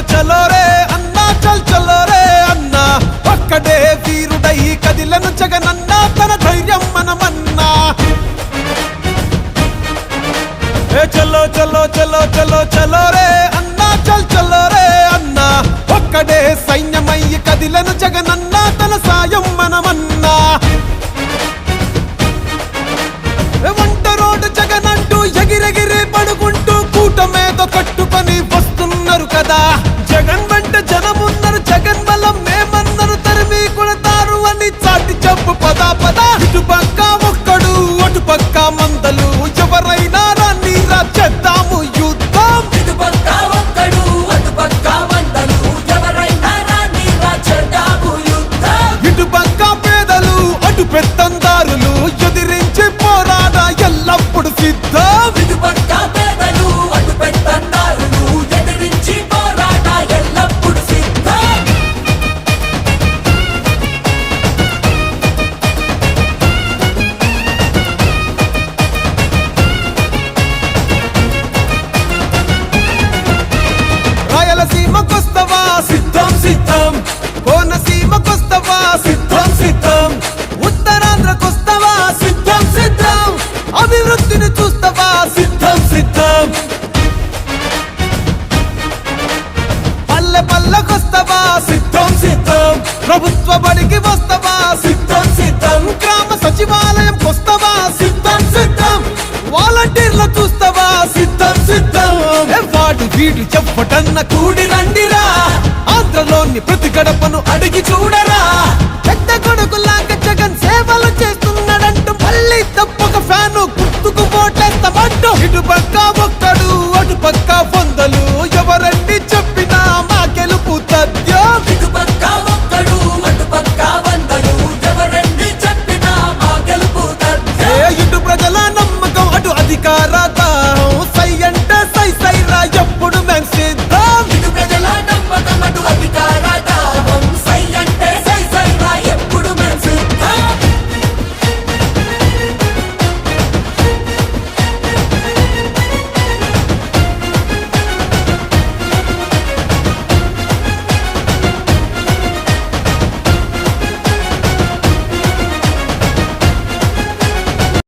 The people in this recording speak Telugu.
చలో రే అన్నా చలో రే అన్నా ఒక్కడే వీరుడై కదిలను జగనన్నా తన ధైర్యం మనమన్నా చలో చలో చలో చలో చలో రే అన్నా చలో రే అన్నా ఒక్కడే సైన్యమయ్యి కదిలను జగనన్నా తన సాయం మనమన్నా వంట రోడ్డు జగనంటూ ఎగిరెగిరి పడుకుంటూ కూటమేదో కట్టుకొని వస్తున్నారు కదా జగన్ వెంట జనమున్నారు జగన్ బలం మేమన్నారు తరిమి కొడతారు అని చాటి చెప్పు పదా పదా ఇటుపక్క ఒక్కడు అటుపక్క మందలు ఎవరైనా రాని చేద్దాము యుద్ధం ఇటుపక్క ఒక్కడు అటుపక్క మందలు ఎవరైనా రాని చేద్దాము యుద్ధం ఇటుపక్క పేదలు అటు పెత్తందారులు ఎదిరించి పోరాడ ఎల్లప్పుడు సిద్ధం ఇటుపక్క పేదలు అటు పెత్తందారులు ఎదిరించి పోరాట ఎల్లప్పుడు సిద్ధం రాయలసీమకొస్తవా సిద్ధం సిద్ధం కోనసీమకొస్తవా సిద్ధం సిద్ధం ఉత్తరాంధ్రకొస్తవా సిద్ధం సిద్ధం అభివృద్ధిని చూస్తవా సిద్ధం సిద్ధం పల్లె పల్లెకొస్తవా సిద్ధం సిద్ధం ప్రభుత్వ బడికి వస్తవా సిద్ధం సిద్ధం గ్రామ సచివాలయంకొస్తవా సిద్ధం సిద్ధం వాలంటీర్లు చూస్తవా సిద్ధం సిద్ధం వాడు వీడు చెప్పటన్న కూడి రండిరా ఆంధ్రలోని ప్రతి గడపను అడిగి చూడరా పెద్ద కొడుకులాగా జగన్ సేవలు చేస్తున్నాడంటూ మళ్ళీ తప్పక ఫ్యాను గుర్తుకు ఓటేస్తామంటూ ఇటుపక్క